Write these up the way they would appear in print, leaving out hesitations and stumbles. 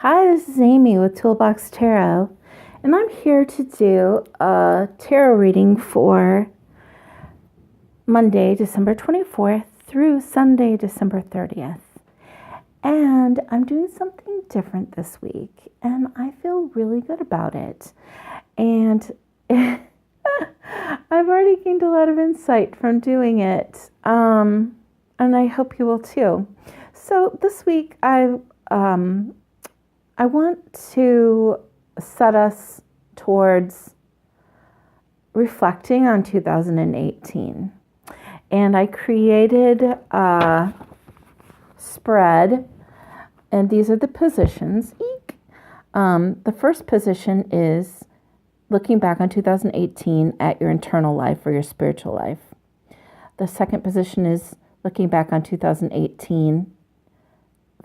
Hi, this is Amy with Toolbox Tarot, and I'm here to do a tarot reading for Monday, December 24th through Sunday, December 30th. And I'm doing something different this week, and I feel really good about it. And I've already gained a lot of insight from doing it, and I hope you will too. So this week, I want to set us towards reflecting on 2018. And I created a spread, and these are the positions. Eek! The first position is looking back on 2018 at your internal life or your spiritual life. The second position is looking back on 2018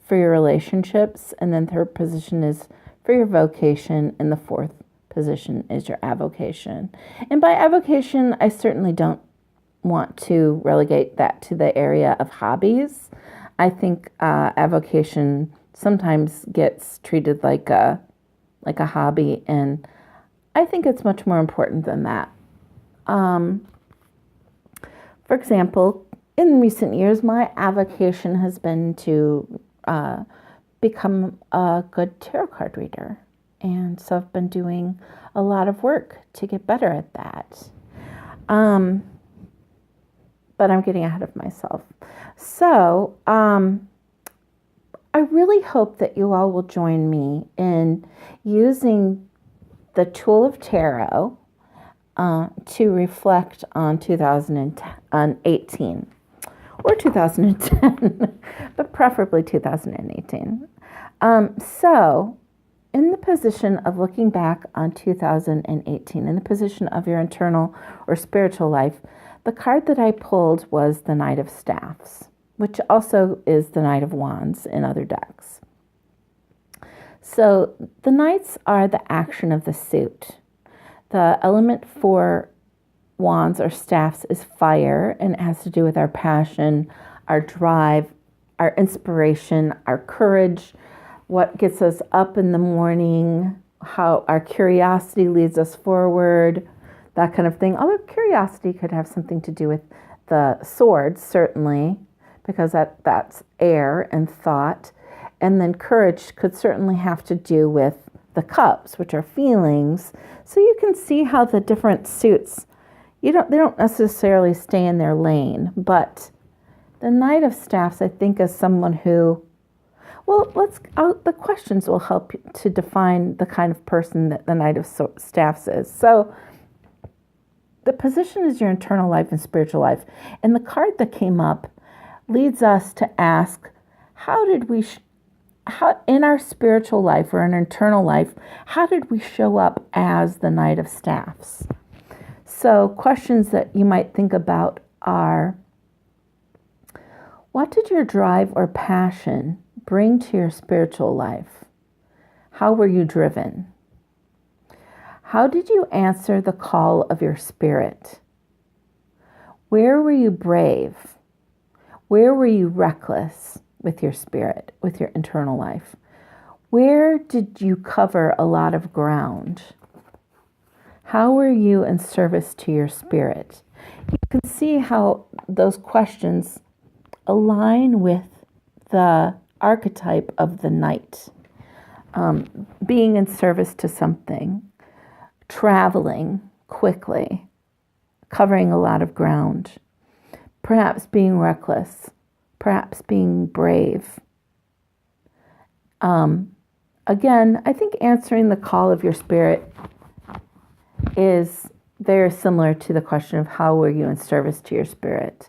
for your relationships, and then third position is for your vocation, and the fourth position is your avocation. And by avocation, I certainly don't want to relegate that to the area of hobbies. I think avocation sometimes gets treated like a hobby, and I think it's much more important than that. For example, in recent years, my avocation has been to become a good tarot card reader. And so I've been doing a lot of work to get better at that. But I'm getting ahead of myself. So I really hope that you all will join me in using the tool of tarot to reflect on 2018. Or 2010, but preferably 2018. So, in the position of looking back on 2018, in the position of your internal or spiritual life, the card that I pulled was the Knight of Staffs, which also is the Knight of Wands in other decks. So, the Knights are the action of the suit. The element for Wands or staffs is fire, and it has to do with our passion, our drive, our inspiration, our courage, what gets us up in the morning, how our curiosity leads us forward, that kind of thing. Although curiosity could have something to do with the swords, certainly, because that's air and thought. And then courage could certainly have to do with the cups, which are feelings. So you can see how the different suits, they don't necessarily stay in their lane, but the Knight of Staffs, I think, is someone who, the questions will help to define the kind of person that the Knight of Staffs is. So the position is your internal life and spiritual life. And the card that came up leads us to ask, how in our spiritual life or in our internal life, how did we show up as the Knight of Staffs? So questions that you might think about are, what did your drive or passion bring to your spiritual life? How were you driven? How did you answer the call of your spirit? Where were you brave? Where were you reckless with your spirit, with your internal life? Where did you cover a lot of ground? How were you in service to your spirit? You can see how those questions align with the archetype of the knight. Being in service to something, traveling quickly, covering a lot of ground, perhaps being reckless, perhaps being brave. Again, I think answering the call of your spirit is very similar to the question of how were you in service to your spirit.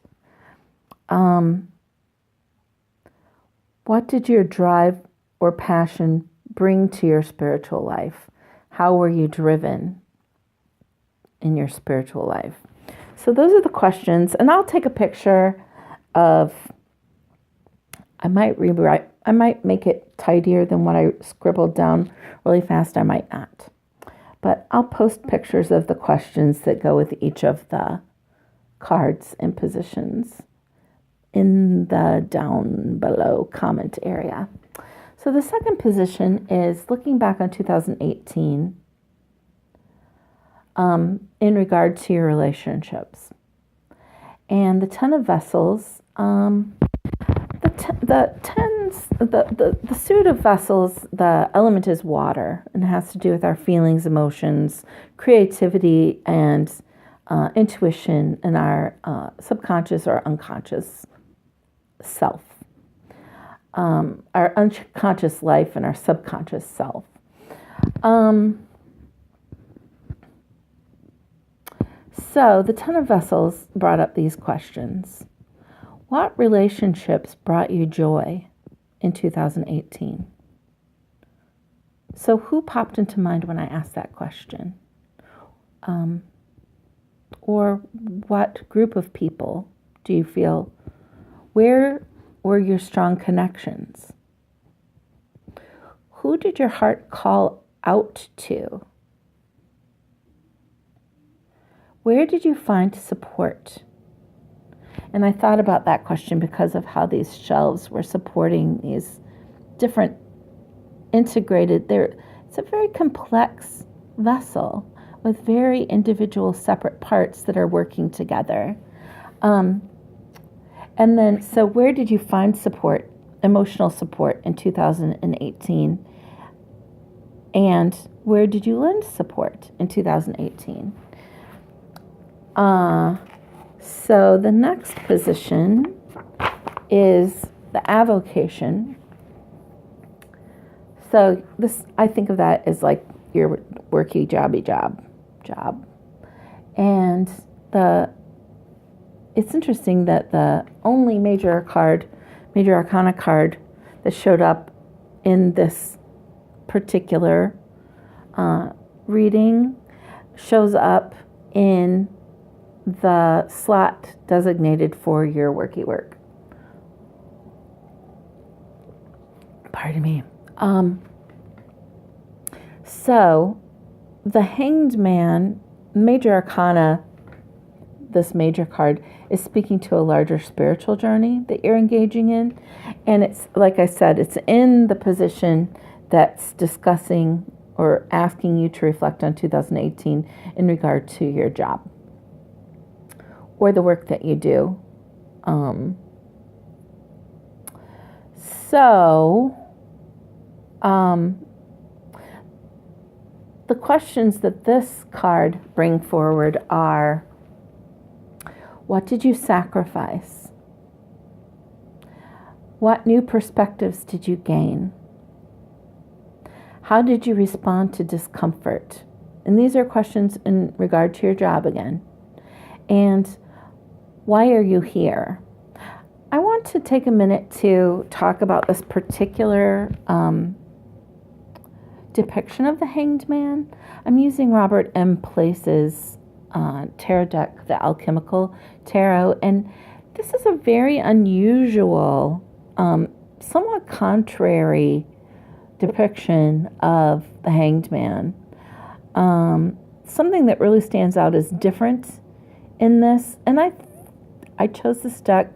What did your drive or passion bring to your spiritual life? How were you driven in your spiritual life? So those are the questions, and I'll take a picture of, I might make it tidier than what I scribbled down really fast. I might not. But I'll post pictures of the questions that go with each of the cards and positions in the down below comment area. So the second position is looking back on 2018 in regard to your relationships. And the Ten of Vessels, the suit of vessels, the element is water, and it has to do with our feelings, emotions, creativity, and intuition, and our subconscious or unconscious self, our unconscious life and our subconscious self. So the Ten of Vessels brought up these questions. What relationships brought you joy in 2018? So who popped into mind when I asked that question? Or what group of people do you feel, where were your strong connections? Who did your heart call out to? Where did you find support? And I thought about that question because of how these shelves were supporting these different integrated, it's a very complex vessel with very individual separate parts that are working together. And then, so where did you find support, emotional support in 2018? And where did you lend support in 2018? So the next position is the avocation. So this, I think of that as like your worky jobby job. And it's interesting that the only major arcana card that showed up in this particular reading shows up in the slot designated for your worky work. Pardon me. So the Hanged Man, major arcana, this major card is speaking to a larger spiritual journey that you're engaging in. And it's, like I said, it's in the position that's discussing or asking you to reflect on 2018 in regard to your job or the work that you do. The questions that this card bring forward are, what did you sacrifice? What new perspectives did you gain? How did you respond to discomfort? And these are questions in regard to your job again. And why are you here? I want to take a minute to talk about this particular depiction of the Hanged Man. I'm using Robert M. Place's tarot deck, the Alchemical Tarot, and this is a very unusual, somewhat contrary depiction of the Hanged Man. Something that really stands out as different in this, and I chose this deck,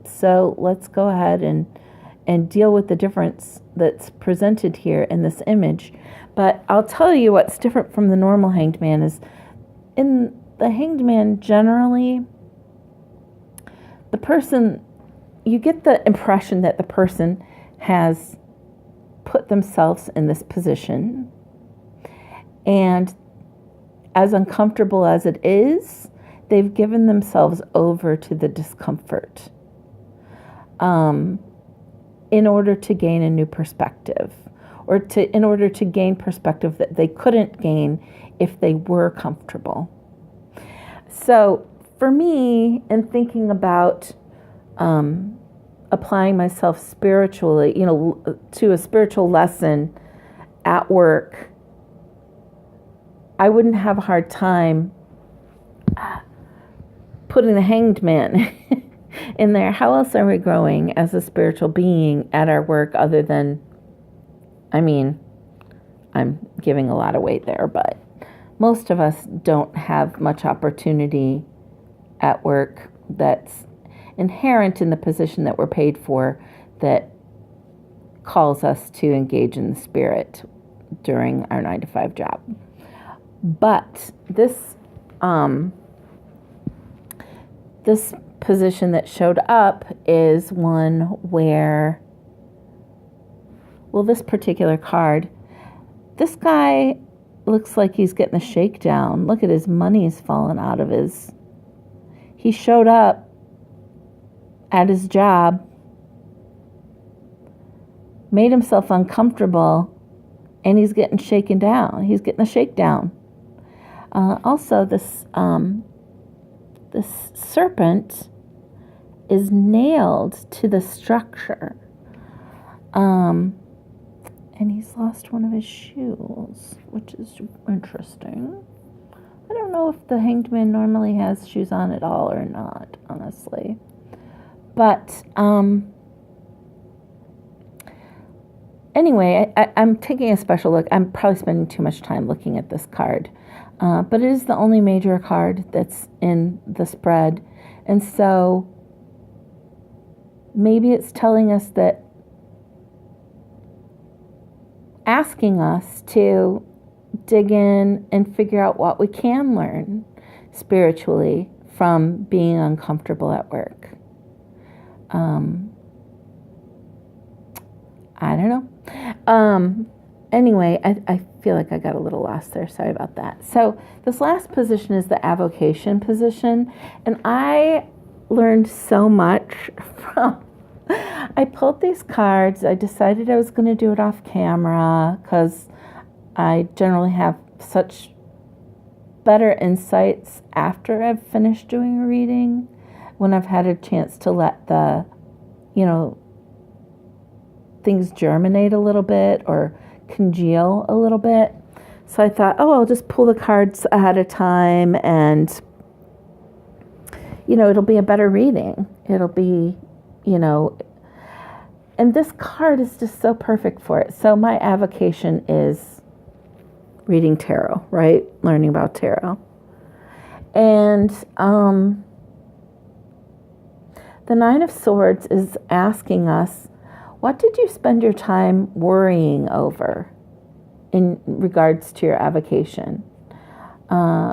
so let's go ahead and deal with the difference that's presented here in this image. But I'll tell you what's different from the normal Hanged Man is, in the Hanged Man, generally, the person, you get the impression that the person has put themselves in this position, and as uncomfortable as it is, they've given themselves over to the discomfort in order to gain a new perspective, or in order to gain perspective that they couldn't gain if they were comfortable. So for me, in thinking about applying myself spiritually, to a spiritual lesson at work, I wouldn't have a hard time putting the Hanged Man in there. How else are we growing as a spiritual being at our work other than, I'm giving a lot of weight there, but most of us don't have much opportunity at work that's inherent in the position that we're paid for, that calls us to engage in the spirit during our 9-to-5 job. But this position that showed up is one where, well, this particular card, this guy looks like he's getting a shakedown. Look at his money's falling out of his. He showed up at his job, made himself uncomfortable, and he's getting shaken down. He's getting a shakedown. Also, this serpent is nailed to the structure. And he's lost one of his shoes, which is interesting. I don't know if the Hanged Man normally has shoes on at all or not, honestly. But anyway, I'm taking a special look. I'm probably spending too much time looking at this card. But it is the only major card that's in the spread. And so maybe it's telling us that, asking us to dig in and figure out what we can learn spiritually from being uncomfortable at work. I don't know. Anyway, I feel like I got a little lost there. Sorry about that. So this last position is the avocation position. And I learned so much from, I pulled these cards. I decided I was going to do it off camera because I generally have such better insights after I've finished doing a reading, when I've had a chance to let the, things germinate a little bit or congeal a little bit. So I thought, I'll just pull the cards ahead of time and, it'll be a better reading. It'll be, and this card is just so perfect for it. So my avocation is reading tarot, right? Learning about tarot. And the Nine of Swords is asking us, what did you spend your time worrying over in regards to your avocation?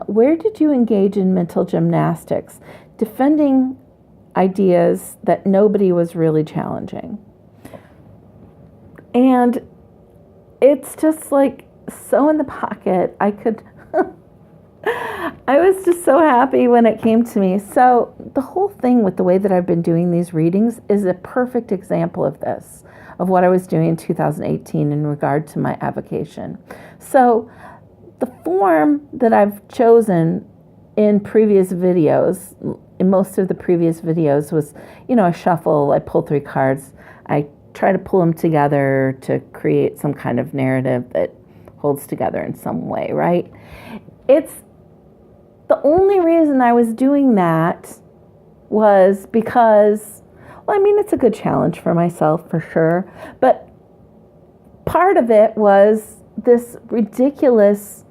Where did you engage in mental gymnastics, defending ideas that nobody was really challenging? And it's just like so in the pocket. I was just so happy when it came to me. So the whole thing with the way that I've been doing these readings is a perfect example of this, of what I was doing in 2018 in regard to my avocation. So the form that I've chosen in previous videos, in most of the previous videos, was, a shuffle. I pull 3 cards. I try to pull them together to create some kind of narrative that holds together in some way, right? It's the only reason I was doing that was because, it's a good challenge for myself for sure, but part of it was this ridiculous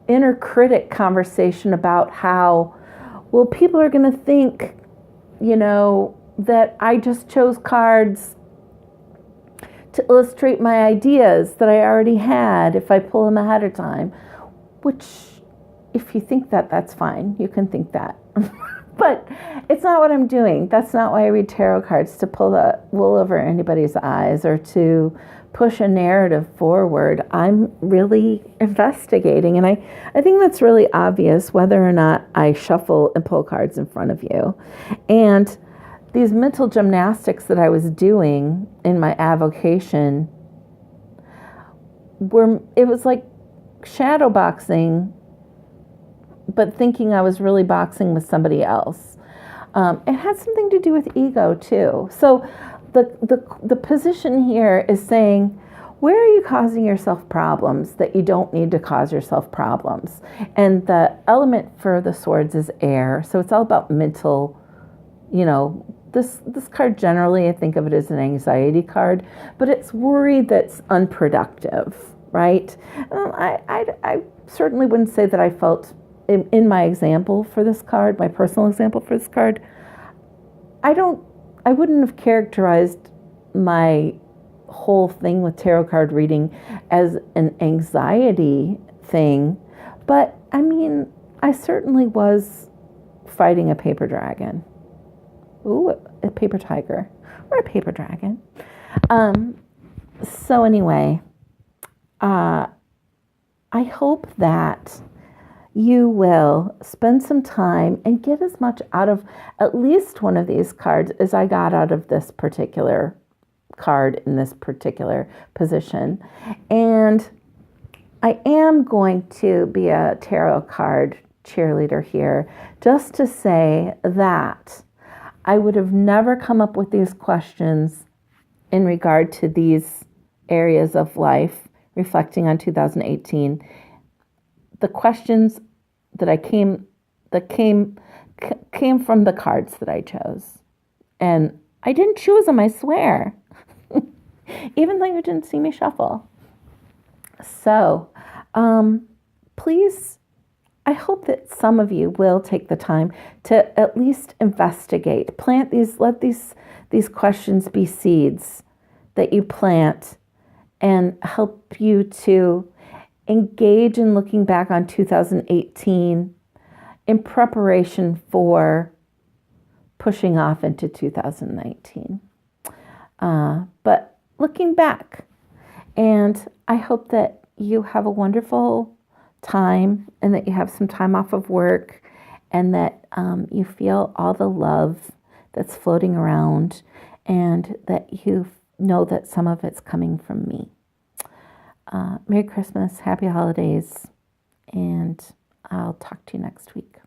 inner critic conversation about how, people are going to think, that I just chose cards to illustrate my ideas that I already had if I pull them ahead of time, which, if you think that, that's fine. You can think that. But it's not what I'm doing. That's not why I read tarot cards, to pull the wool over anybody's eyes or to push a narrative forward. I'm really investigating. And I think that's really obvious whether or not I shuffle and pull cards in front of you. And these mental gymnastics that I was doing in my avocation it was like shadow boxing, but thinking I was really boxing with somebody else. It had something to do with ego too. So the position here is saying, where are you causing yourself problems that you don't need to cause yourself problems? And the element for the swords is air. So it's all about mental, this card generally, I think of it as an anxiety card, but it's worry that's unproductive, right? I certainly wouldn't say that I felt in my example for this card, my personal example for this card, I wouldn't have characterized my whole thing with tarot card reading as an anxiety thing, but I mean, I certainly was fighting a paper dragon. Ooh, a paper tiger or a paper dragon. So anyway, I hope that you will spend some time and get as much out of at least one of these cards as I got out of this particular card in this particular position. And I am going to be a tarot card cheerleader here just to say that I would have never come up with these questions in regard to these areas of life, reflecting on 2018. The questions that came from the cards that I chose. And I didn't choose them, I swear. Even though you didn't see me shuffle. So, please, I hope that some of you will take the time to at least investigate, let these questions be seeds that you plant and help you to engage in looking back on 2018 in preparation for pushing off into 2019. But looking back, and I hope that you have a wonderful time and that you have some time off of work and that you feel all the love that's floating around and that you know that some of it's coming from me. Merry Christmas, happy holidays, and I'll talk to you next week.